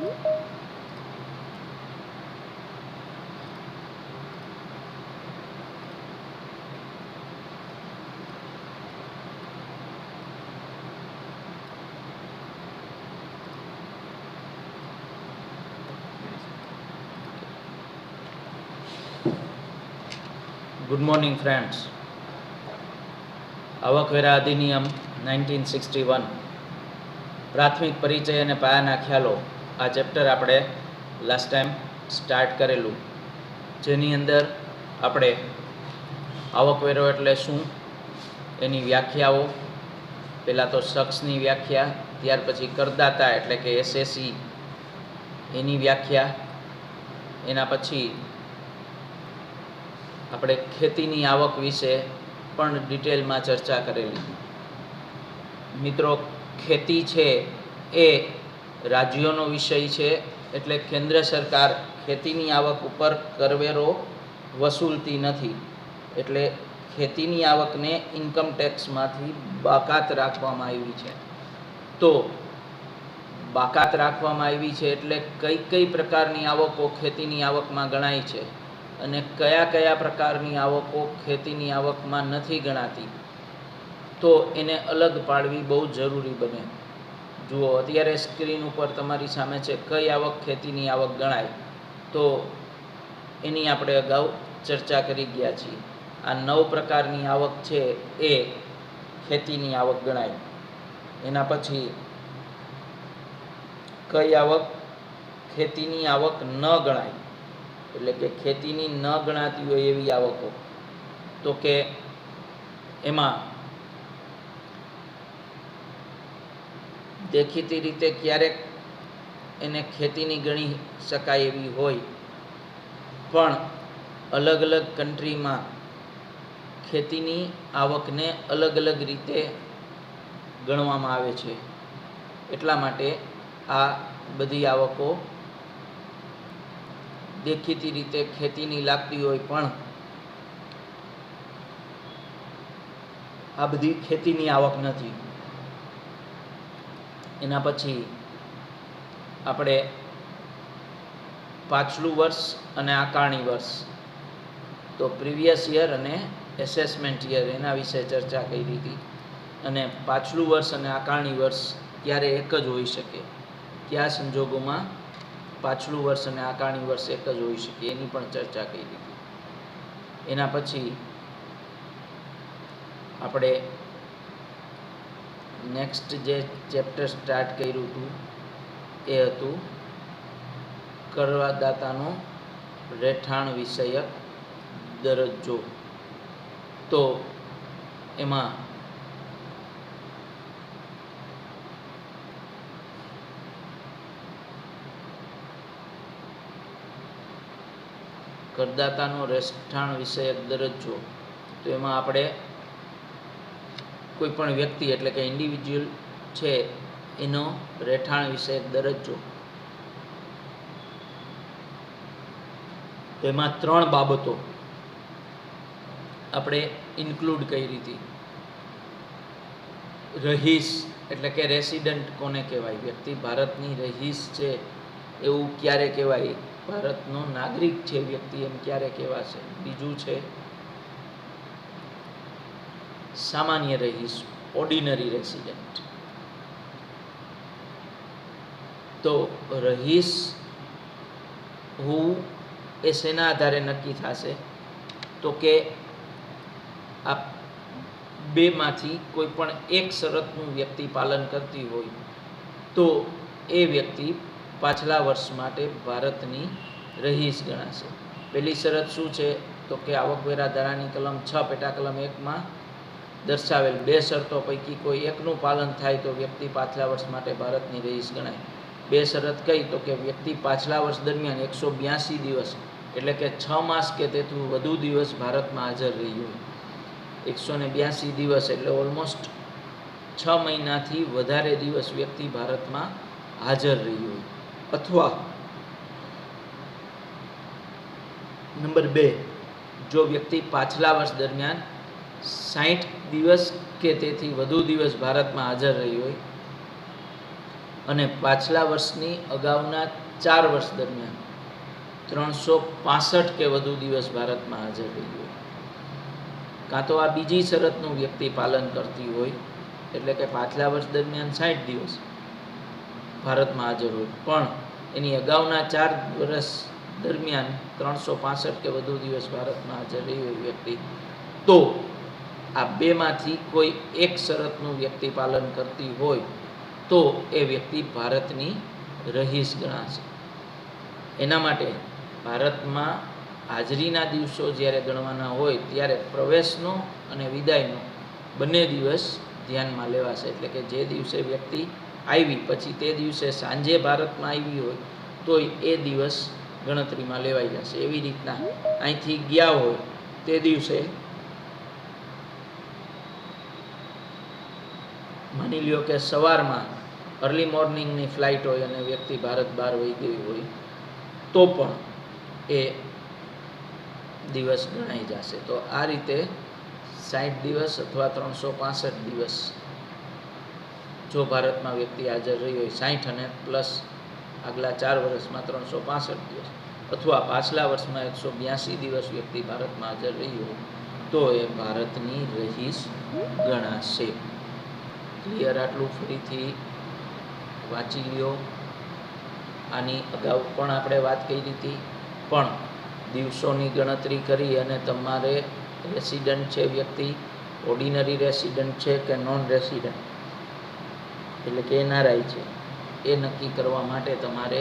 Good morning friends. આવકવેરા અધિનિયમ 1961 પ્રાથમિક પરિચય અને પાયાના ખ્યાલો આ ચેપ્ટર આપણે લાસ્ટ ટાઈમ સ્ટાર્ટ કરેલું, જેની અંદર આપણે આવકવેરો એટલે શું, એની વ્યાખ્યાઓ, પહેલાં તો શખ્સની વ્યાખ્યા, ત્યાર પછી કરદાતા એટલે કે એસએસઈ એની વ્યાખ્યા, એના પછી આપણે ખેતીની આવક વિશે પણ ડિટેલમાં ચર્ચા કરેલી. મિત્રો, ખેતી છે એ રાજ્યોનો વિષય છે, એટલે કેન્દ્ર સરકાર ખેતીની આવક ઉપર કરવેરો વસૂલતી નથી. એટલે ખેતીની આવકને ઇન્કમ ટેક્સમાંથી બાકાત રાખવામાં આવી છે. તો બાકાત રાખવામાં આવી છે એટલે કઈ કઈ પ્રકારની આવકો ખેતીની આવકમાં ગણાય છે અને કયા કયા પ્રકારની આવકો ખેતીની આવકમાં નથી ગણાતી, તો એને અલગ પાડવી બહુ જરૂરી બને. જુઓ, અત્યારે સ્ક્રીન ઉપર તમારી સામે છે કઈ આવક ખેતીની આવક ગણાય, તો એની આપણે અગાઉ ચર્ચા કરી ગયા છીએ. આ 9 પ્રકારની આવક છે એ ખેતીની આવક ગણાય. એના પછી કઈ આવક ખેતીની આવક ન ગણાય, એટલે કે ખેતીની ન ગણાતી હોય એવી આવકો, તો કે એમાં દેખીતી રીતે ક્યારેક એને ખેતીની ગણી શકાય એવી હોય, પણ અલગ અલગ કન્ટ્રીમાં ખેતીની આવકને અલગ અલગ રીતે ગણવામાં આવે છે. એટલા માટે આ બધી આવકો દેખીતી રીતે ખેતીની લાગતી હોય, પણ આ બધી ખેતીની આવક નથી. એના પછી આપણે પાછલું વર્ષ અને આકારણી વર્ષ, તો પ્રીવિયસ યર અને એસેસમેન્ટ યર, એના વિશે ચર્ચા કરી હતી. અને પાછલું વર્ષ અને આકારણી વર્ષ ક્યારે એક જ હોઈ શકે, કયા સંજોગોમાં પાછલું વર્ષ અને આકારણી વર્ષ એક જ હોઈ શકે, એની પણ ચર્ચા કરી હતી. એના પછી આપણે નેક્સ્ટ જે ચેપ્ટર સ્ટાર્ટ કર્યું હતું એ હતું કરદાતાનો રહેઠાણ વિષયક દરજ્જો. તો એમાં કરદાતાનો રહેઠાણ વિષયક દરજ્જો, તો એમાં આપણે કોઈ પણ વ્યક્તિ એટલે કે ઇન્ડિવિજ્યુઅલ છે એનો રહેઠાણ વિષયક દરજ્જો, એમાં 3 બાબતો આપણે ઇન્ક્લુડ કરી હતી. રહીશ એટલે કે રેસિડન્ટ કોને કહેવાય, વ્યક્તિ ભારતની રહીશ છે એવું ક્યારે કહેવાય, ભારતનો નાગરિક છે વ્યક્તિ એમ ક્યારે કહેવાશે. બીજું છે સામાન્ય રહીશ, ઓર્ડિનરી રેસિડન્ટ. તો રહીશ હું એ શેના આધારે નક્કી થશે, તો કે આ બેમાંથી કોઈ પણ એક શરતનું વ્યક્તિ પાલન કરતી હોય તો એ વ્યક્તિ પાછલા વર્ષ માટે ભારતની રહીશ ગણાશે. પહેલી શરત શું છે, તો કે આવકવેરા ધારાની કલમ 6 પેટા કલમ 1માં દર્શાવેલ 2 શરતો પૈકી કોઈ એકનું પાલન થાય તો વ્યક્તિ પાછલા વર્ષ માટે ભારતની રહીશ ગણાય. 2 શરત કઈ, તો કે વ્યક્તિ પાછલા વર્ષ દરમિયાન 182 દિવસ એટલે કે 6 માસ કે તેથી વધુ દિવસ ભારતમાં હાજર રહી હોય. 182 દિવસ એટલે ઓલમોસ્ટ 6 મહિનાથી વધારે દિવસ વ્યક્તિ ભારતમાં હાજર રહી હોય. અથવા નંબર 2, જો વ્યક્તિ પાછલા વર્ષ દરમિયાન 60 દિવસ કે તેથી વધુ દિવસ ભારતમાં હાજર રહી હોય અને પાછલા વર્ષની અગાઉના 4 વર્ષ દરમિયાન 365 કે વધુ દિવસ ભારતમાં હાજર રહી હોય, કાં તો આ બીજી શરતનું વ્યક્તિ પાલન કરતી હોય, એટલે કે પાછલા વર્ષ દરમિયાન 60 દિવસ ભારતમાં હાજર હોય, પણ એની અગાઉના 4 વર્ષ દરમિયાન 365 કે વધુ દિવસ ભારતમાં હાજર રહી હોય વ્યક્તિ, તો આ બેમાંથી કોઈ એક શરતનું વ્યક્તિ પાલન કરતી હોય તો એ વ્યક્તિ ભારતની રહીશ ગણાશે. એના માટે ભારતમાં હાજરીના દિવસો જ્યારે ગણવાના હોય ત્યારે પ્રવેશનો અને વિદાયનો બંને દિવસ ધ્યાનમાં લેવાશે. એટલે કે જે દિવસે વ્યક્તિ આવી પછી તે દિવસે સાંજે ભારતમાં આવી હોય તોય એ દિવસ ગણતરીમાં લેવાઈ જશે. એવી રીતના અહીંથી ગયા હોય તે દિવસે માની લ્યો કે સવારમાં અર્લી મોર્નિંગની ફ્લાઇટ હોય અને વ્યક્તિ ભારત બહાર વહી ગઈ હોય તો પણ એ દિવસ ગણાઈ જશે. તો આ રીતે 60 દિવસ અથવા 365 દિવસ જો ભારતમાં વ્યક્તિ હાજર રહી હોય, 60 અને પ્લસ આગલા 4 વર્ષમાં 365 દિવસ, અથવા પાછલા વર્ષમાં 182 દિવસ વ્યક્તિ ભારતમાં હાજર રહી હોય તો એ ભારતની રહીશ ગણાશે. ક્લિયર? આટલું ફરીથી વાંચી લ્યો. આની અગાઉ પણ આપણે વાત કરી હતી, પણ દિવસોની ગણતરી કરી અને તમારે રેસિડન્ટ છે વ્યક્તિ, ઓર્ડિનરી રેસિડન્ટ છે કે નોન રેસિડન્ટ, એટલે કે એનઆરઆઈ છે, એ નક્કી કરવા માટે તમારે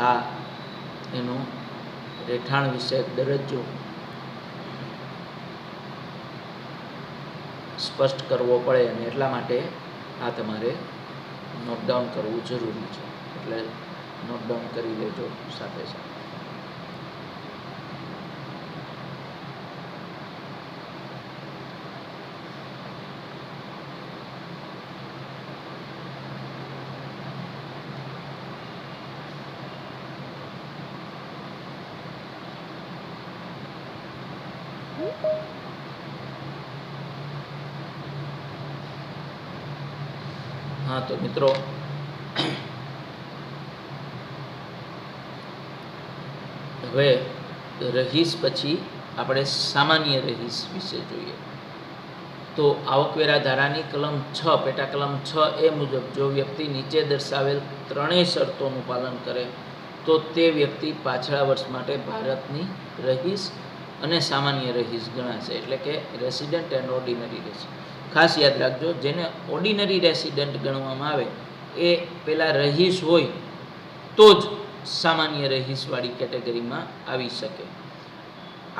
આ એનો રહેઠાણ વિષયક દરજ્જો સ્પષ્ટ કરવો પડે, અને એટલા માટે આ તમારે નોટડાઉન કરવું જરૂરી છે. એટલે નોટડાઉન કરી લેજો સાથે સાથે. હા, તો મિત્રો હવે રહીશ પછી આપણે સામાન્ય રહીશ વિશે જોઈએ. તો આવકવેરા ધારાની કલમ 6 પેટા કલમ 6 એ મુજબ જો વ્યક્તિ નીચે દર્શાવેલ ત્રણેય શરતોનું પાલન કરે તો તે વ્યક્તિ પાછલા વર્ષ માટે ભારતની રહીશ અને સામાન્ય રહીશ ગણાશે. એટલે કે રેસિડન્ટ એન્ડ ઓર્ડિનરી રેસિડન્ટ. ખાસ યાદ રાખજો, જેને ઓર્ડિનરી રેસિડન્ટ ગણવામાં આવે એ પહેલાં રહીશ હોય તો જ સામાન્ય રહીશવાળી કેટેગરીમાં આવી શકે.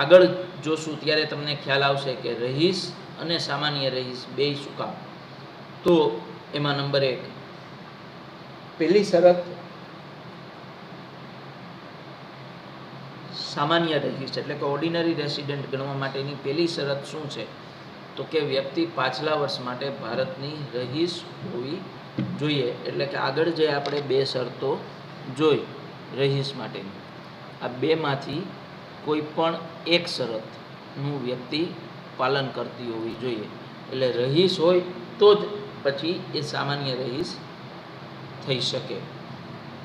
આગળ જોશું ત્યારે તમને ખ્યાલ આવશે કે રહીશ અને સામાન્ય રહીશ બેય શું કામ. તો એમાં નંબર 1, પહેલી શરત સામાન્ય રહીશ એટલે કે ઓર્ડિનરી રેસિડન્ટ ગણવા માટેની પહેલી શરત શું છે? તો કે વ્યક્તિ પાછલા વર્ષ માટે ભારતની રહીશ હોવી જોઈએ. એટલે કે આગળ જે આપણે 2 શરતો જોઈ રહીશ માટેની, આ બેમાંથી કોઈ પણ એક શરતનું વ્યક્તિ પાલન કરતી હોવી જોઈએ. એટલે રહીશ હોય તો જ પછી એ સામાન્ય રહીશ થઈ શકે.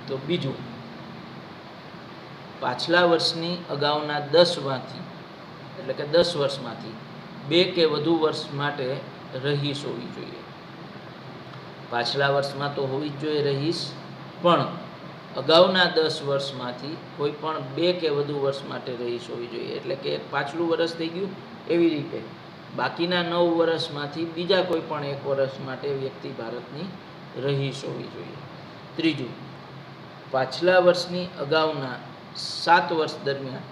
તો બીજું, પાછલા વર્ષની અગાઉના 10માંથી એટલે કે 10 વર્ષમાંથી 2 કે વધુ વર્ષ માટે રહીશ હોવી જોઈએ. પાછલા વર્ષમાં તો હોવી જ જોઈએ રહીશ, પણ અગાઉના 10 વર્ષમાંથી કોઈ પણ 2 કે વધુ વર્ષ માટે રહીશ હોવી જોઈએ. એટલે કે એક પાછલું વર્ષ થઈ ગયું, એવી રીતે બાકીના 9 વર્ષમાંથી બીજા કોઈ પણ 1 વર્ષ માટે વ્યક્તિ ભારતની રહીશ હોવી જોઈએ. ત્રીજું, પાછલા વર્ષની અગાઉના 7 વર્ષ દરમિયાન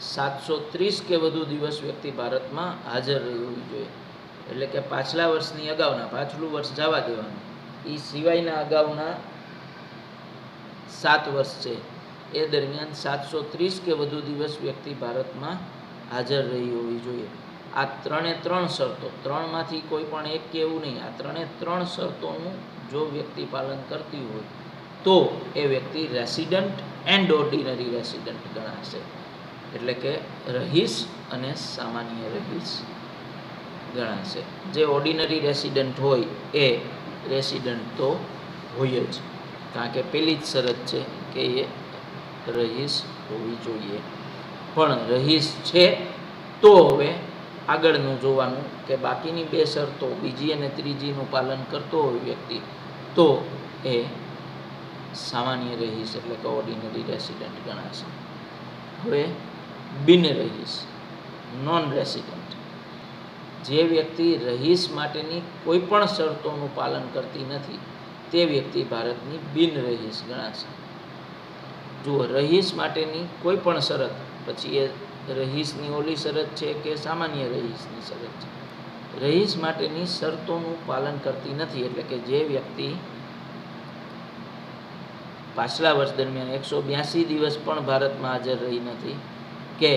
730 કે વધુ દિવસ વ્યક્તિ ભારતમાં હાજર રહી હોવી જોઈએ. એટલે કે પાછલા વર્ષની અગાઉના, પાછલું વર્ષ જવા દેવાનું, એ સિવાયના અગાઉના 7 વર્ષ છે એ દરમિયાન 730 કે વધુ દિવસ વ્યક્તિ ભારતમાં હાજર રહી હોવી જોઈએ. આ 3 શરતો, 3માંથી કોઈ પણ એક કે એવું નહીં, આ 3 શરતોનું જો વ્યક્તિ પાલન કરતી હોય તો એ વ્યક્તિ રેસિડન્ટ એન્ડ ઓર્ડિનરી રેસિડન્ટ ગણાશે. એટલે કે રહીશ અને સામાન્ય રહીશ ગણાશે. જે ઓર્ડિનરી રેસિડન્ટ હોય એ રેસિડન્ટ તો હોય જ. કારણ કે પેલી જ શરત છે કે એ રહીશ હોવી જોઈએ. પણ રહીશ છે તો હવે આગળનું જોવાનું કે બાકીની બે શરતો બીજી અને ત્રીજીનું પાલન કરતો હોય વ્યક્તિ તો એ સામાન્ય રહીશ એટલે કે ઓર્ડિનરી રેસિડન્ટ ગણાશે. હવે બિન રહીશ નોન રેસિડન્ટ, જે વ્યક્તિ રહીશ માટેની કોઈ પણ શરતોનું પાલન કરતી નથી તે વ્યક્તિ ભારતની બિન રહીશ ગણાશે. જુઓ, રહીશ માટેની કોઈ પણ શરત, પછી એ રહીશની ઓલી શરત છે કે સામાન્ય રહીશની શરત છે, રહીશ માટેની શરતોનું પાલન કરતી નથી એટલે કે જે વ્યક્તિ પાછલા વર્ષ દરમિયાન 182 દિવસ પણ ભારતમાં હાજર રહી નથી કે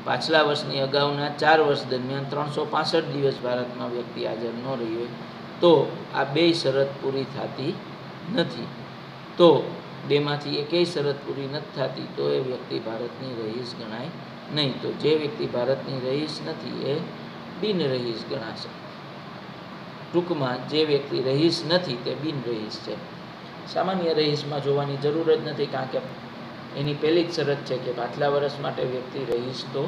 પાછલા વર્ષની અગાઉના 4 વર્ષ દરમિયાન 365 દિવસ ભારતમાં વ્યક્તિ હાજર ન રહી હોય તો આ બે શરત પૂરી થતી નથી. તો બેમાંથી એકેય શરત પૂરી નથી થતી તો એ વ્યક્તિ ભારતની રહીશ ગણાય નહીં. તો જે વ્યક્તિ ભારતની રહીશ નથી એ બિન રહીશ ગણાશે. ટૂંકમાં જે વ્યક્તિ રહીશ નથી તે બિન રહીશ છે. સામાન્ય રહીશમાં જોવાની જરૂર જ નથી કારણ કે એની પહેલી જ શરત છે કે પાછલા વર્ષ માટે વ્યક્તિ રહીશ તો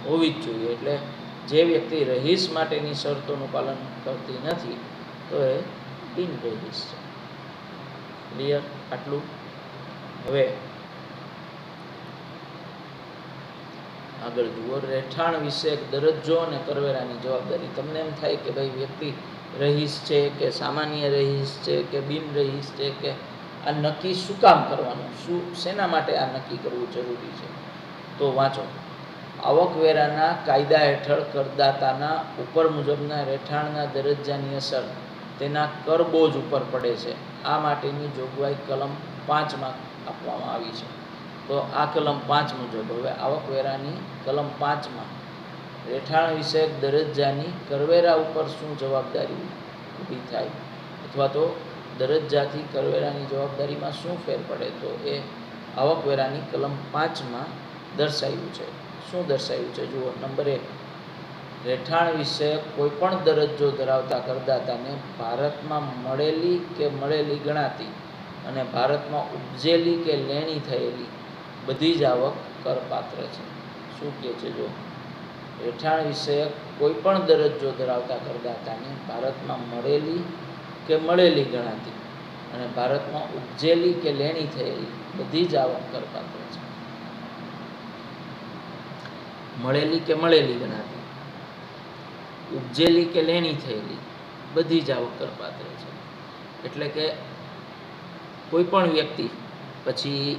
હોવી જ જોઈએ. એટલે જે વ્યક્તિ રહીશ માટેની શરતોનું પાલન કરતી નથી તો એ બિન રહીશ છે. ક્લિયર? આટલું. હવે આગળ જુઓ, રહેઠાણ વિશે દરજ્જો અને કરવેરાની જવાબદારી. તમને એમ થાય કે ભાઈ વ્યક્તિ રહીશ છે કે સામાન્ય રહીશ છે કે બિન રહીશ છે કે આ નક્કી શું કામ કરવાનું, શેના માટે આ નક્કી કરવું જરૂરી છે? તો વાંચો. આવકવેરાના કાયદા હેઠળ કરદાતાના ઉપર મુજબના રહેઠાણના દરજ્જાની અસર તેના કરબોજ ઉપર પડે છે. આ માટેની જોગવાઈ કલમ 5માં આપવામાં આવી છે. તો આ કલમ 5 મુજબ હવે આવકવેરાની કલમ 5માં રહેઠાણ વિષયક દરજ્જાની કરવેરા ઉપર શું જવાબદારી ઊભી થાય અથવા તો દરજ્જાથી કરવેરાની જવાબદારીમાં શું ફેર પડે તો એ આવકવેરાની કલમ 5માં દર્શાવ્યું છે. શું દર્શાવ્યું છે? જુઓ, નંબર 1, રહેઠાણ વિષયક કોઈપણ દરજ્જો ધરાવતા કરદાતાને ભારતમાં મળેલી કે મળેલી ગણાતી અને ભારતમાં ઉપજેલી કે લેણી થયેલી બધી જ આવક કરપાત્ર છે. શું કહે છે? જો રહેઠાણ વિષયક કોઈ પણ દરજ્જો ધરાવતા કરદાતાને ભારતમાં મળેલી કે મળેલી ગણાતી અને ભારતમાં ઉપજેલી કે લેણી થયેલી બધી જ આવક કરપાત્ર છે. મળેલી કે મળેલી ગણાતી, ઉપજેલી કે લેણી થયેલી બધી જ આવક કરપાત્ર છે. એટલે કે કોઈ પણ વ્યક્તિ, પછી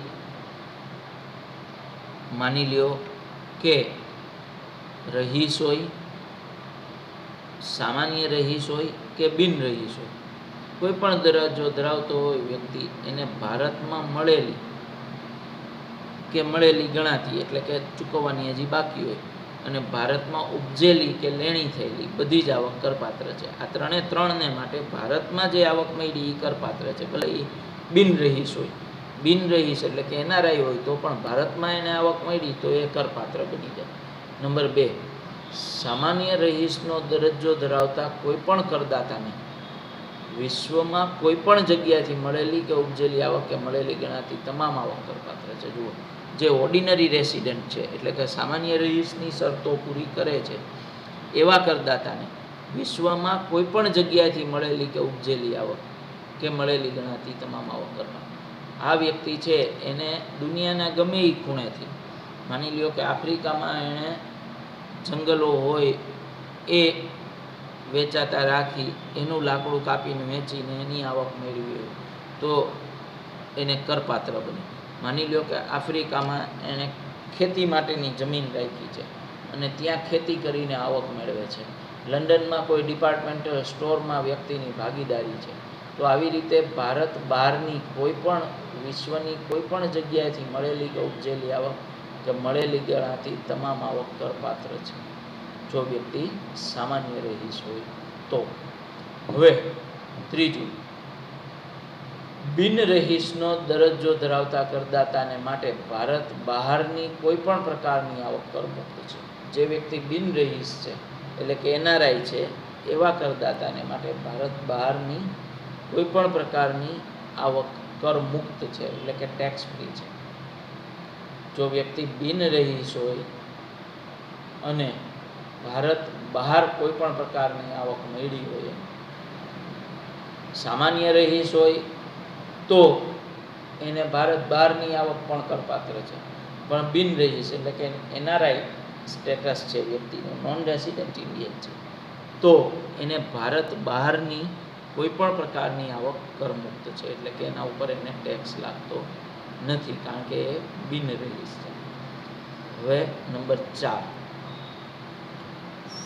માની લ્યો કે રહીશ હોય, સામાન્ય રહીશ હોય કે બિન રહીશ હોય, કોઈ પણ દરજ્જો ધરાવતો હોય વ્યક્તિ, એને ભારતમાં મળેલી કે મળેલી ગણાતી એટલે કે ચૂકવવાની હજી બાકી હોય અને ભારતમાં ઉપજેલી કે લેણી થયેલી બધી જ આવક કરપાત્ર છે. આ ત્રણને માટે ભારતમાં જે આવક મળી એ કરપાત્ર છે, ભલે એ બિન રહીશ હોય. બિન રહીશ એટલે કે એનઆરઆઈ હોય તો પણ ભારતમાં એને આવક મળી તો એ કરપાત્ર બની જાય. નંબર 2, સામાન્ય રહીશનો દરજ્જો ધરાવતા કોઈ પણ કરદાતાને વિશ્વમાં કોઈ પણ જગ્યાથી મળેલી કે ઉપજેલી આવક કે મળેલી ગણાતી તમામ આવક કરપાત્ર છે. જુઓ, જે ઓર્ડિનરી રેસિડન્ટ છે એટલે કે સામાન્ય રહીશની શરતો પૂરી કરે છે એવા કરદાતાને વિશ્વમાં કોઈ પણ જગ્યાએથી મળેલી કે ઉપજેલી આવક કે મળેલી ગણાતી તમામ આવક કરપાત્ર. આ વ્યક્તિ છે એને દુનિયાના ગમે એ ખૂણેથી, માની લ્યો કે આફ્રિકામાં એણે જંગલો હોય એ વેચાતા રાખી એનું લાકડું કાપીને વેચીને એની આવક મેળવી હોય તો એને કરપાત્ર બને. માની લ્યો કે આફ્રિકામાં એણે ખેતી માટેની જમીન રાખી છે અને ત્યાં ખેતી કરીને આવક મેળવે છે. લંડનમાં કોઈ ડિપાર્ટમેન્ટલ સ્ટોરમાં વ્યક્તિની ભાગીદારી છે. તો આવી રીતે ભારત બહારની કોઈ પણ વિશ્વની કોઈ પણ જગ્યાએથી મળેલી કે ઉપજેલી આવક કે મળેલી ગણાતી તમામ આવક કરપાત્ર છે જો વ્યક્તિ સામાન્ય રહીશ હોય તો. હવે ત્રીજું, બિન રહીશનો દરજ્જો ધરાવતા કરદાતાને માટે ભારત બહારની કોઈ પણ પ્રકારની આવક કરમુક્ત છે. જે વ્યક્તિ બિન રહીશ છે એટલે કે એનઆરઆઈ છે એવા કરદાતાને માટે ભારત બહારની કોઈ પણ પ્રકારની આવક કર મુક્ત છે, એટલે કે ટેક્સ ફ્રી છે. જો વ્યક્તિ બિન રહીશ હોય અને ભારત બહાર કોઈ પણ પ્રકારની આવક મેળવી હોય, સામાન્ય રહીશ હોય તો એને ભારત બહારની આવક પણ કરપાત્ર છે. પણ બિન રહીશ એટલે કે એનઆરઆઈ સ્ટેટસ છે વ્યક્તિનું, નોન રેસિડેન્ટ ઇન્ડિયન છે, તો એને ભારત બહારની કોઈ પણ પ્રકારની આવક કરમુક્ત છે, એટલે કે એના ઉપર એને ટેક્સ લાગતો નથી, કારણ કે એ બિન રહીશ છે. હવે નંબર 4,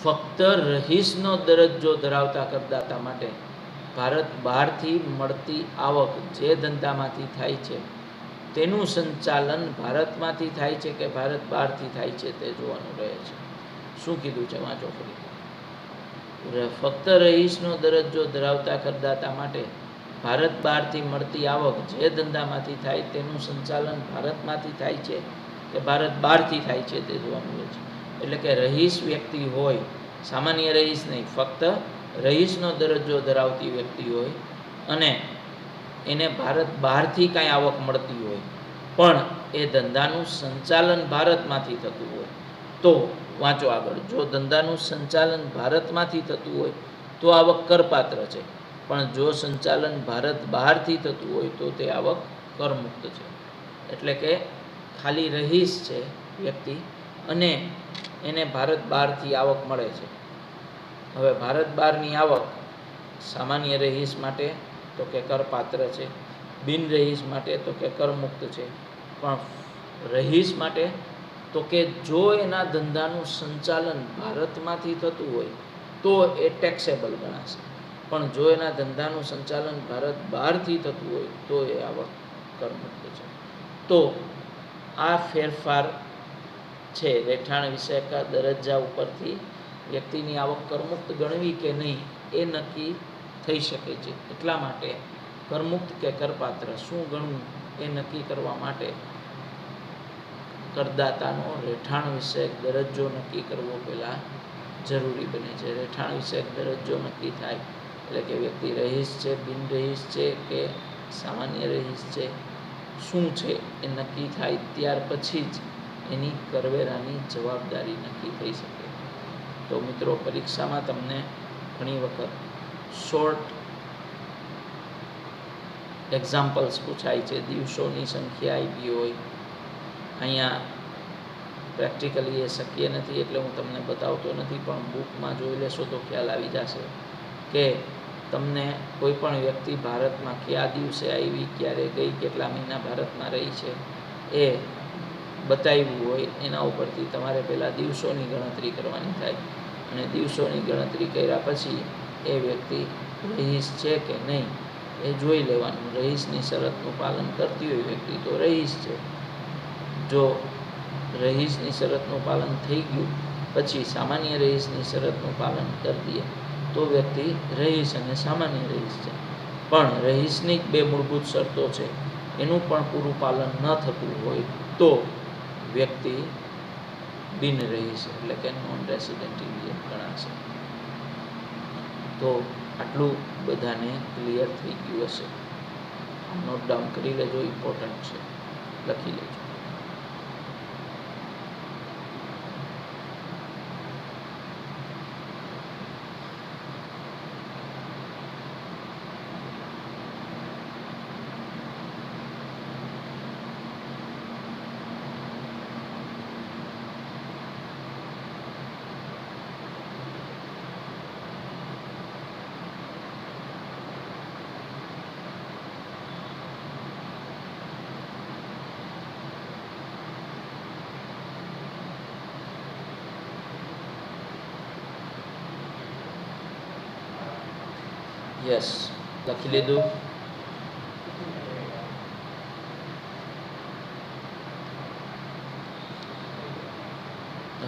ફક્ત રહીશનો દરજ્જો ધરાવતા કરદાતા માટે ભારત બહારથી મળતી આવક જે ધંધામાંથી થાય છે તેનું સંચાલન ભારતમાંથી થાય છે કે ભારત બહારથી થાય છે તે જોવાનું રહે છે. શું કીધું છે વાંચો ફરી. ફક્ત રહીશનો દરજ્જો ધરાવતા કરદાતા માટે ભારત બહારથી મળતી આવક જે ધંધામાંથી થાય તેનું સંચાલન ભારતમાંથી થાય છે કે ભારત બહારથી થાય છે તે જોવાનું રહે છે. એટલે કે રહીશ વ્યક્તિ હોય, સામાન્ય રહીશ નહીં, ફક્ત રહીશનો દરજ્જો ધરાવતી વ્યક્તિ હોય અને એને ભારત બહારથી કાંઈ આવક મળતી હોય પણ એ ધંધાનું સંચાલન ભારતમાંથી થતું હોય તો વાંચો આગળ. જો ધંધાનું સંચાલન ભારતમાંથી થતું હોય તો આવક કરપાત્ર છે, પણ જો સંચાલન ભારત બહારથી થતું હોય તો તે આવક કરમુક્ત છે. એટલે કે ખાલી રહીશ છે વ્યક્તિ અને એને ભારત બહારથી આવક મળે છે. હવે ભારત બહારની આવક સામાન્ય રહીશ માટે તો કે કરપાત્ર છે, બિન રહીશ માટે તો કે કરમુક્ત છે, પણ રહીશ માટે તો કે જો એના ધંધાનું સંચાલન ભારતમાંથી થતું હોય તો એ ટેક્સેબલ ગણાશે, પણ જો એના ધંધાનું સંચાલન ભારત બહારથી થતું હોય તો એ આવક કરમુક્ત છે. તો આ ફેરફાર છે રહેઠાણ વિષયકા દરજ્જા ઉપરથી વ્યક્તિની આવક કરમુક્ત ગણવી કે નહીં એ નક્કી થઈ શકે છે. એટલા માટે કરમુક્ત કે કરપાત્ર શું ગણવું એ નક્કી કરવા માટે કરદાતાનો રહેઠાણ વિષયક દરજ્જો નક્કી કરવો પહેલાં જરૂરી બને છે. રહેઠાણ વિષયક દરજ્જો નક્કી થાય એટલે કે વ્યક્તિ રહીશ છે, બિન રહીશ છે કે સામાન્ય રહીશ છે, શું છે એ નક્કી થાય ત્યાર પછી જ એની કરવેરાની જવાબદારી નક્કી થઈ શકે. તો મિત્રો, પરીક્ષામાં તમને ઘણી વખત શોર્ટ એક્ઝામ્પલ્સ પૂછાય છે, દિવસોની સંખ્યા આપી હોય. અહીંયા પ્રેક્ટિકલી એ શક્ય નથી એટલે હું તમને બતાવતો નથી, પણ બુકમાં જોઈ લેશો તો ખ્યાલ આવી જશે કે તમને કોઈ પણ વ્યક્તિ ભારતમાં કયા દિવસે આવી, ક્યારે ગઈ, કેટલા મહિના ભારતમાં રહી છે એ બતાવ્યું હોય, એના ઉપરથી તમારે પહેલાં દિવસોની ગણતરી કરવાની થાય અને દિવસોની ગણતરી કર્યા પછી એ વ્યક્તિ રહીશ છે કે નહીં એ જોઈ લેવાનું. રહીશની શરતનું પાલન કરતી હોય વ્યક્તિ તો રહીશ છે. જો રહીશની શરતનું પાલન થઈ ગયું પછી સામાન્ય રહીશની શરતનું પાલન કરી દઈએ તો વ્યક્તિ રહીશ અને સામાન્ય રહીશ છે. પણ રહીશની જ બે મૂળભૂત શરતો છે એનું પણ પૂરું પાલન ન થતું હોય તો વ્યક્તિ બિન રહીશ એટલે કે નોન રેસિડેન્ટ ઇન્ડિયન ગણાશે. તો આટલું બધાને ક્લિયર થઈ ગયું હશે. નોટ ડાઉન કરી લેજો, ઇમ્પોર્ટન્ટ છે, લખી લેજો. યસ, લખી લીધું.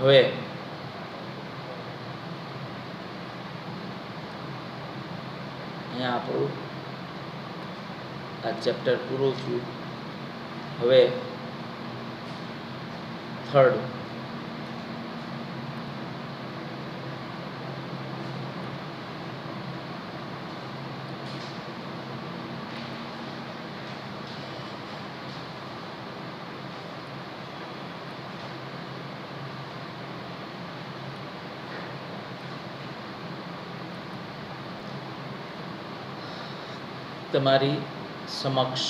હવે અહીંયા આપણું આ ચેપ્ટર પૂરું થયું. હવે થર્ડ તમારી સમક્ષ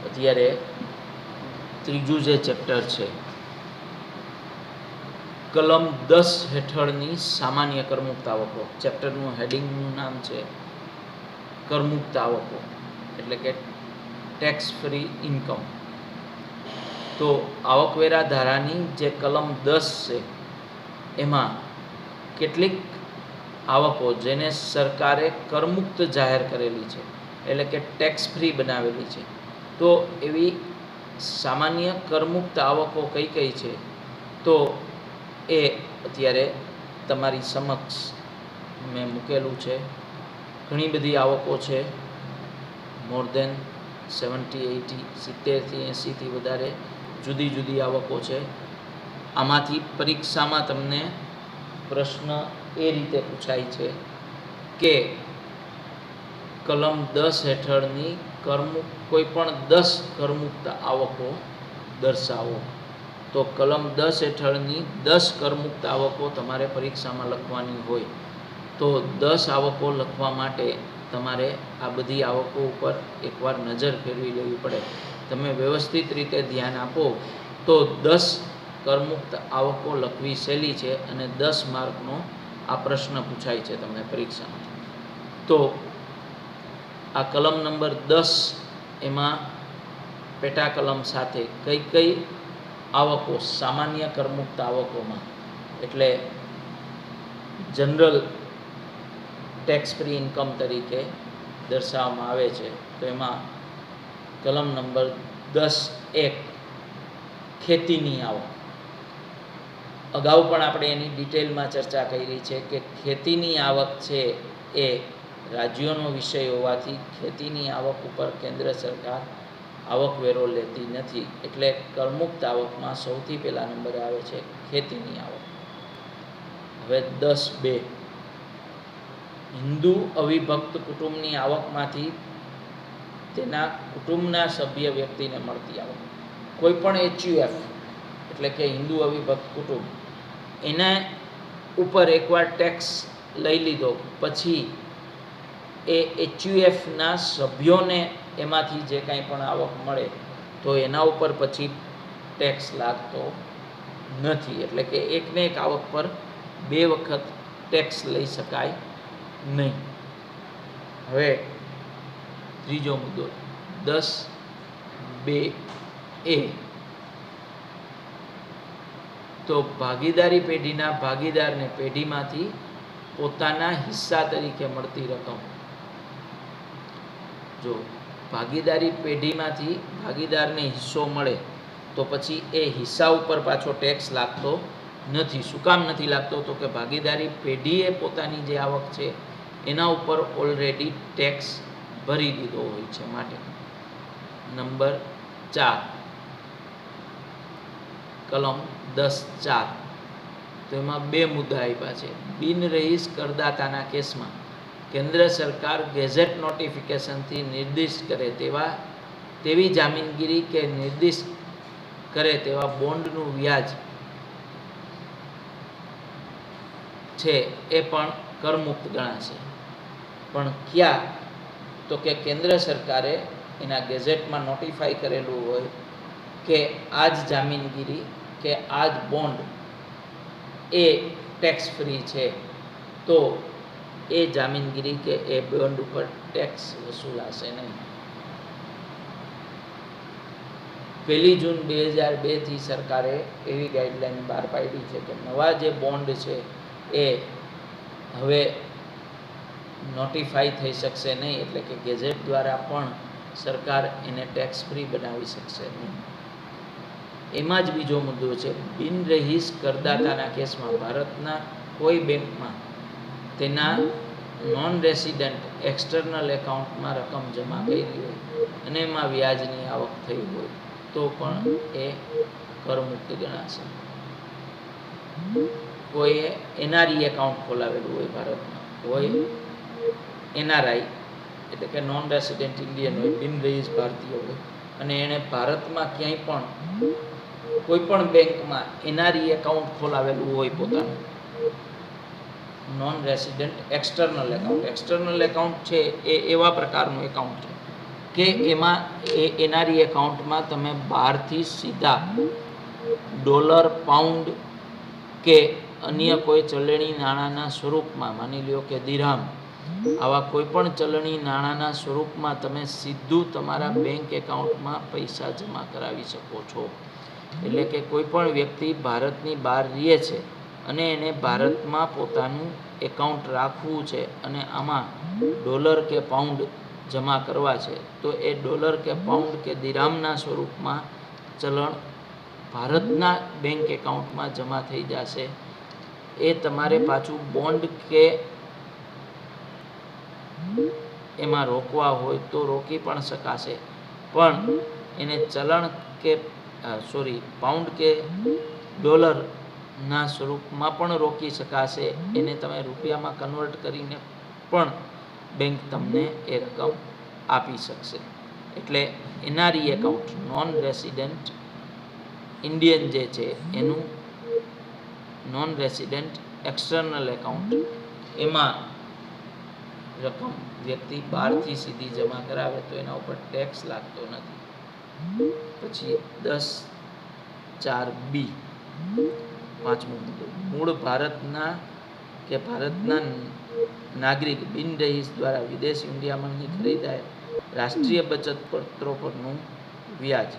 અત્યારે ત્રીજું જે ચેપ્ટર છે, કલમ 10 હેઠળની સામાન્ય કરમુક્ત આવકો. ચેપ્ટરનું હેડિંગનું નામ છે કરમુક્ત આવકો, એટલે કે ટેક્સ ફ્રી ઇન્કમ. તો આવકવેરા ધારાની જે કલમ 10 છે એમાં કેટલીક આવકો જેને સરકારે કરમુક્ત જાહેર કરેલી છે, એટલે કે ટેક્સ ફ્રી બનાવેલી છે, તો એવી સામાન્ય કરમુક્ત આવકો કઈ કઈ છે તો એ અત્યારે તમારી સમક્ષ મેં મૂકેલું છે. ઘણી બધી આવકો છે, મોર દેન 70-80 વધારે જુદી જુદી આવકો છે. આમાંથી પરીક્ષામાં તમને પ્રશ્ન એ રીતે પૂછાય છે કે કલમ 10 હેઠળની કોઈ પણ 10 કરમુક્ત આવકો દર્શાવો. તો કલમ 10 હેઠળની 10 કરમુક્ત આવકો તમારે પરીક્ષામાં લખવાની હોય. તો 10 આવકો લખવા માટે તમારે આ બધી આવકો ઉપર એકવાર નજર ફેરવી લેવી પડે. તમે વ્યવસ્થિત રીતે ધ્યાન આપો તો 10 કરમુક્ત આવકો લખવી સહેલી છે અને 10 માર્કનો આ પ્રશ્ન પૂછાય છે તમને પરીક્ષામાં. તો આ કલમ નંબર 10 એમાં પેટા કલમ સાથે કઈ કઈ આવકો સામાન્ય કરમુક્ત આવકોમાં, એટલે જનરલ ટેક્સ ફ્રી ઇન્કમ તરીકે દર્શાવવામાં આવે છે. તો એમાં કલમ નંબર 10(1) ખેતીની આવક. અગાઉ પણ આપણે એની ડિટેલમાં ચર્ચા કરી છે કે ખેતીની આવક છે એ રાજ્યોનો વિષય હોવાથી ખેતીની આવક ઉપર કેન્દ્ર સરકાર આવકવેરો લેતી નથી. એટલે કરમુક્ત આવકમાં સૌથી પહેલા નંબરે આવે છે ખેતીની આવક. હવે 10(2) હિન્દુ અવિભક્ત કુટુંબની આવકમાંથી તેના કુટુંબના સભ્ય વ્યક્તિને મળતી આવક. કોઈ પણ HUF એટલે કે હિન્દુ અવિભક્ત કુટુંબ, એના ઉપર એકવાર ટેક્સ લઈ લીધો પછી એ HUFના સભ્યોને એમાંથી જે કાંઈ પણ આવક મળે તો એના ઉપર પછી ટેક્સ લાગતો નથી. એટલે કે એકને એક આવક પર 2 વખત ટેક્સ લઈ શકાય નહીં. હવે ત્રીજો મુદ્દો 10(2)(a) તો ભાગીદારી પેઢીના ભાગીદારને પેઢીમાંથી પોતાના હિસ્સા તરીકે મળતી રકમ. જો ભાગીદારી પેઢીમાંથી ભાગીદારને હિસ્સો મળે તો પછી એ હિસ્સા ઉપર પાછો ટેક્સ લાગતો નથી. શું કામ નથી લાગતો? તો કે ભાગીદારી પેઢીએ પોતાની જે આવક છે એના ઉપર ઓલરેડી ટેક્સ ભરી દીધો હોય છે. માટે નંબર 4 કલમ 10(4) તો એમાં 2 મુદ્દા આપ્યા છે. બિનરહીશ કરદાતાના કેસમાં કેન્દ્ર સરકાર ગેઝેટ નોટિફિકેશનથી નિર્દિષ્ટ કરે તેવી જામીનગીરી કે નિર્દિષ્ટ કરે તેવા બોન્ડનું વ્યાજ છે એ પણ કરમુક્ત ગણાશે. પણ ક્યાં? તો કે કેન્દ્ર સરકારે એના ગેઝેટમાં નોટિફાઈ કરેલું હોય કે આ જ જામીનગીરી કે આ જ બોન્ડ એ ટેક્સ ફ્રી છે, તો એ જામીનગીરી કે એ બોન્ડ ઉપર ટેક્સ વસૂલાશે નહીં. 1 જૂન 2002થી સરકારે એવી ગાઈડલાઈન બહાર પાડી છે કે નવા જે બોન્ડ છે એ હવે નોટિફાઈ થઈ શકશે નહીં. એટલે કે ગેઝેટ દ્વારા પણ સરકાર એને ટેક્સ ફ્રી બનાવી શકશે નહીં. એમાં જ બીજો મુદ્દો છે બિનરહીશ કરદાતાના કેસમાં ભારતના કોઈ બેંકમાં તેના નોન રેસિડેન્ટ એક્સટર્નલ એકાઉન્ટમાં રકમ જમા કરી હોય અને એમાં વ્યાજની આવક થઈ હોય તો પણ એ કરમુક્ત ગણાશે. કોઈએ NRE એકાઉન્ટ ખોલાવેલું હોય ભારતમાં, કોઈ NRI એટલે કે નોન રેસિડેન્ટ ઇન્ડિયન હોય, બિનરહીશ ભારતીય હોય, અને એણે ભારતમાં ક્યાંય પણ કોઈ પણ બેંકમાં NRE એકાઉન્ટ ખોલાવેલું હોય પોતાનું, non resident external account. External account છે એ એવા પ્રકારનું એકાઉન્ટ છે કે એમાં એનઆરઈ એકાઉન્ટમાં તમે બહારથી સીધા ડોલર, પાઉન્ડ કે અન્ય કોઈ ચલણી નાણાંના સ્વરૂપમાં, માની લ્યો કે દિરહામ, આવા કોઈ પણ ચલણી નાણાંના સ્વરૂપમાં તમે સીધું તમારા બેંક એકાઉન્ટમાં પૈસા જમા કરાવી શકો છો. એટલે કે કોઈ પણ વ્યક્તિ ભારતની બહાર રહે છે અને એને ભારતમાં પોતાનું એકાઉન્ટ રાખવું છે અને આમાં ડોલર કે પાઉન્ડ જમા કરવા છે, તો એ ડોલર કે પાઉન્ડ કે દિરહામના સ્વરૂપમાં ચલણ ભારતના બેંક એકાઉન્ટમાં જમા થઈ જશે. એ તમારે પાછું બોન્ડ કે એમાં રોકવા હોય તો રોકી પણ શકાશે, પણ એને ચલણ કે પાઉન્ડ કે ડોલરના સ્વરૂપમાં પણ રોકી શકાશે. એને તમે રૂપિયામાં કન્વર્ટ કરીને પણ બેંક તમને એ રકમ આપી શકશે. એટલે NRE account, non resident Indian જે છે એનું નોન રેસિડેન્ટ એક્સટર્નલ એકાઉન્ટ, એમાં રકમ વ્યક્તિ બહારથી સીધી જમા કરાવે તો એના ઉપર ટેક્સ લાગતો નથી. પછી 10(4)B, પાંચમો મુદ્દો, મૂળ ભારતના કે ભારતના નાગરિક બિન રહીશ દ્વારા વિદેશી ઊંડિયામણની ખરીદાય રાષ્ટ્રીય બચત પત્રો પરનું વ્યાજ.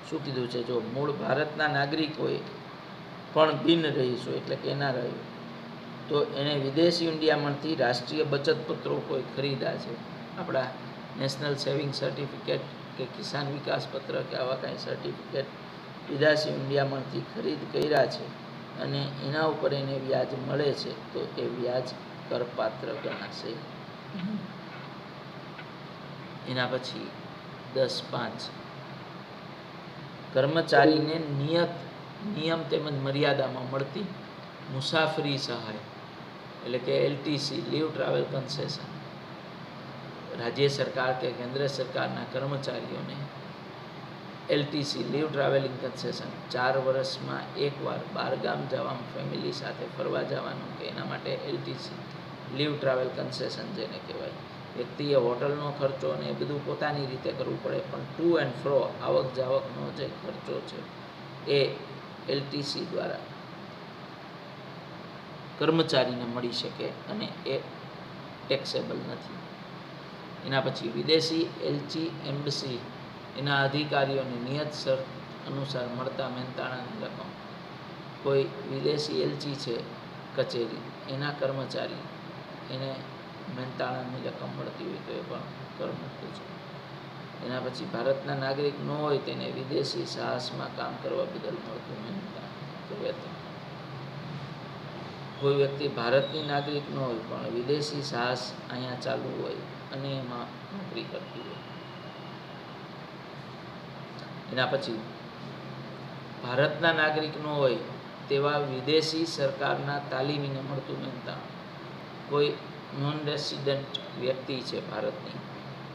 શું કીધું છે? જો મૂળ ભારતના નાગરિક હોય પણ બિન રહીશ હોય, એટલે કે એનઆરઆઈ, તો એને વિદેશી ઊંડિયામણથી રાષ્ટ્રીય બચત પત્રો કોઈ ખરીદા છે, આપણા નેશનલ સેવિંગ સર્ટિફિકેટ કે કિસાન વિકાસ પત્ર કે આવા કાંઈ સર્ટિફિકેટ વિદેશી ઊંડિયામણથી ખરીદ કર્યા છે અને એના ઉપર એને વ્યાજ મળે છે, તો એ વ્યાજ કરપાત્ર ગણાશે. એના પછી 10(5), કર્મચારીને નિયમ તેમજ મર્યાદામાં મળતી મુસાફરી સહાય, એટલે કે એલટીસી, લીવ ટ્રાવેલ કન્સેશન, રાજ્ય સરકાર કે કેન્દ્ર સરકારના કર્મચારીઓને એલટીસી, લીવ ટ્રાવેલિંગ કન્સેશન, 4 વર્ષમાં એકવાર બહારગામ જવાનું, ફેમિલી સાથે ફરવા જવાનું કે એના માટે એલટીસી, લીવ ટ્રાવેલ કન્સેશન જેને કહેવાય. વ્યક્તિએ હોટલનો ખર્ચો અને એ બધું પોતાની રીતે કરવું પડે, પણ ટુ એન્ડ ફ્રો, આવક જાવકનો જે ખર્ચો છે એ એલટીસી દ્વારા કર્મચારીને મળી શકે અને એ ટેક્સેબલ નથી. એના પછી વિદેશી એલચી, એમ્બસી, એના અધિકારીઓને નિયત શરત અનુસાર મળતા મહેનતાણાની રકમ. કોઈ વિદેશી એલચી છે કચેરી, એના કર્મચારી, એને મહેનતાણાની રકમ મળતી હોય તો એ પણ કરમુક્ત છે. એના પછી ભારતના નાગરિક ન હોય તેને વિદેશી સાહસમાં કામ કરવા બદલ મળતું મહેનતાણું વેતન. કોઈ વ્યક્તિ ભારતની નાગરિક ન હોય પણ વિદેશી સાહસ અહીંયા ચાલુ હોય અને એમાં નોકરી કરતી હોય. એના પછી ભારતના નાગરિક ન હોય તેવા વિદેશી સરકારના તાલીમીને મળતું મહેનતાણું. કોઈ નોન રેસિડેન્ટ વ્યક્તિ છે ભારતની,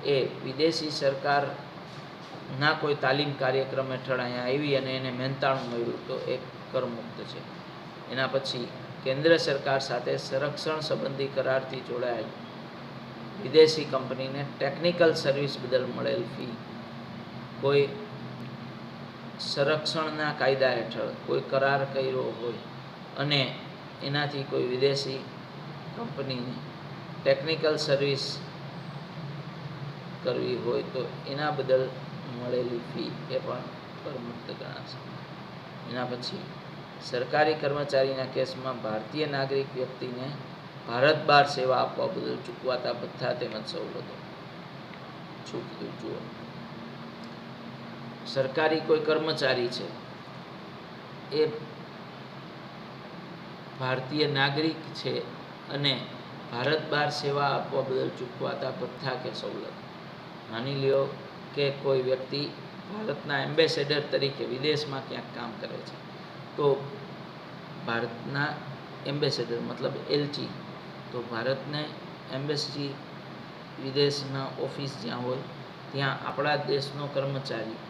એ વિદેશી સરકારના કોઈ તાલીમ કાર્યક્રમ હેઠળ અહીંયા આવી અને એને મહેનતાણું મળ્યું તો એ કરમુક્ત છે. એના પછી કેન્દ્ર સરકાર સાથે સંરક્ષણ સંબંધી કરારથી જોડાયેલ વિદેશી કંપનીને ટેકનિકલ સર્વિસ બદલ મળેલ ફી. કોઈ સંરક્ષણના કાયદા હેઠળ કોઈ કરાર કર્યો હોય અને એનાથી કોઈ વિદેશી કંપનીને ટેકનિકલ સર્વિસ કરવી હોય તો એના બદલ મળેલી ફી એ પણ કરમુક્ત ગણાશે. એના પછી સરકારી કર્મચારીના કેસમાં ભારતીય નાગરિક વ્યક્તિને ભારત બહાર સેવા આપવા બદલ ચૂકવાતા ભથ્થા તેમજ સવલતો. શું કીધું જુઓ? સરકારી કોઈ કર્મચારી છે, એ ભારતીય નાગરિક છે અને ભારત બહાર સેવા આપવા બદલ ચૂકવાતા ભથ્થા કે સવલત. માની લ્યો કે કોઈ વ્યક્તિ ભારતના એમ્બેસેડર તરીકે વિદેશમાં ક્યાંક કામ કરે છે, તો ભારતના એમ્બેસેડર મતલબ એલચી, તો ભારતને એમ્બેસી વિદેશના ઓફિસ જ્યાં હોય ત્યાં આપણા દેશનો કર્મચારી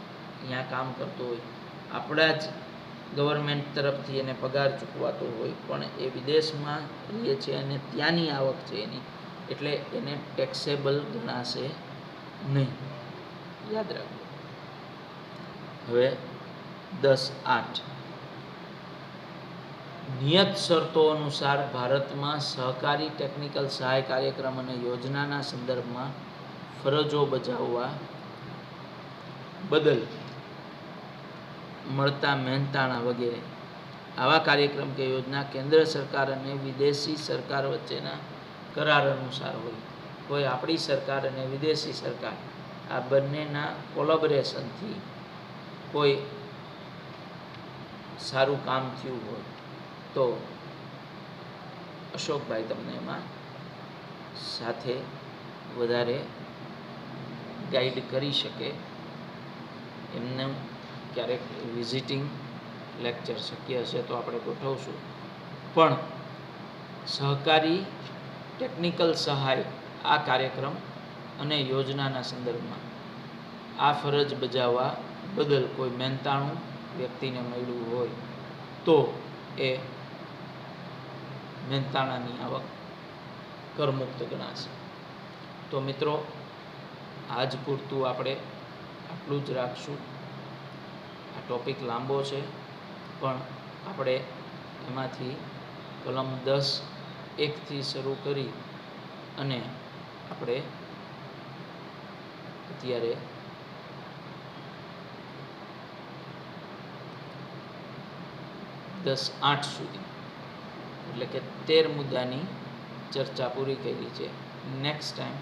ત્યાં કામ કરતો હોય, આપણા જ ગવર્મેન્ટ તરફથી એને પગાર ચૂકવાતો હોય, પણ એ વિદેશમાં રહે છે અને ત્યાંની આવક છે એની, એટલે એને ટેક્સેબલ ગણાશે નહીં. યાદ રાખો. હવે 10.8 નિયત શરતો અનુસાર ભારતમાં સહકારી ટેકનિકલ સહાય કાર્યક્રમ અને યોજનાના સંદર્ભમાં ફરજો બજાવવા બદલ મળતા મહેનતાણા વગેરે આવા કાર્યક્રમ કે યોજના કેન્દ્ર સરકાર અને વિદેશી સરકાર વચ્ચેના કરાર અનુસાર હોય. કોઈ આપણી સરકાર અને વિદેશી સરકાર આ બંનેના કોલેબોરેશનથી કોઈ સારું કામ થયું હોય તો અશોકભાઈ તમને એમાં સાથે વધારે ગાઈડ કરી શકે. એમને ક્યારેક વિઝિટિંગ લેક્ચર શક્ય હશે તો આપણે ગોઠવશું. પણ સહકારી ટેકનિકલ સહાય આ કાર્યક્રમ અને યોજનાના સંદર્ભમાં આ ફરજ બજાવવા બદલ કોઈ મહેનતાણું વ્યક્તિને મળ્યું હોય તો એ મહેનતાણાની આવક કરમુક્ત ગણાશે. તો મિત્રો, આજ પૂરતું આપણે આટલું જ રાખશું. આ ટોપિક લાંબો છે, પણ આપણે એમાંથી કલમ 10.1થી શરૂ કરી અને આપણે અત્યારે 10.8 સુધી, એટલે કે 13 મુદ્દાની ચર્ચા પૂરી કરી છે. નેક્સ્ટ ટાઈમ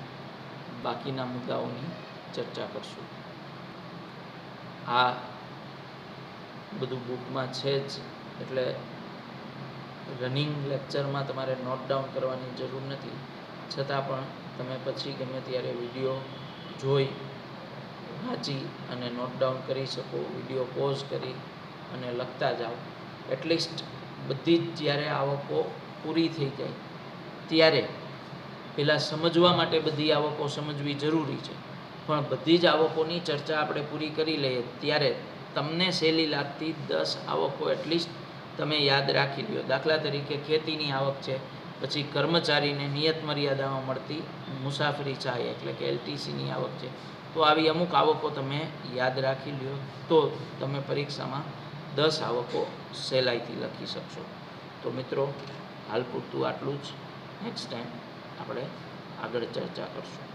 બાકીના મુદ્દાઓની ચર્ચા કરશું. આ બધું બુકમાં છે જ, એટલે રનિંગ લેક્ચરમાં તમારે નોટ ડાઉન કરવાની જરૂર નથી. છતાં પણ તમે પછી ગમે ત્યારે વિડીયો જોઈ વાંચી અને નોટ ડાઉન કરી શકો. વિડીયો પોઝ કરી અને લખતા જાઓ. એટલીસ્ટ બધી જ જ્યારે આવકો પૂરી થઈ જાય ત્યારે પહેલાં સમજવા માટે બધી આવકો સમજવી જરૂરી છે, પણ બધી જ આવકોની ચર્ચા આપણે પૂરી કરી લઈએ ત્યારે તમને સહેલી લાગતી 10 આવકો એટલીસ્ટ તમે યાદ રાખી લ્યો. દાખલા તરીકે ખેતીની આવક છે, પછી કર્મચારીને નિયત મર્યાદામાં મળતી મુસાફરી સહાય એટલે કે LTCની આવક છે. તો આવી અમુક આવકો તમે યાદ રાખી લ્યો તો તમે પરીક્ષામાં 10 આવકો સહેલાઈથી લખી શકશો. તો મિત્રો, હાલ પૂરતું આટલું જ. નેક્સ્ટ ટાઈમ આપણે આગળ ચર્ચા કરશું.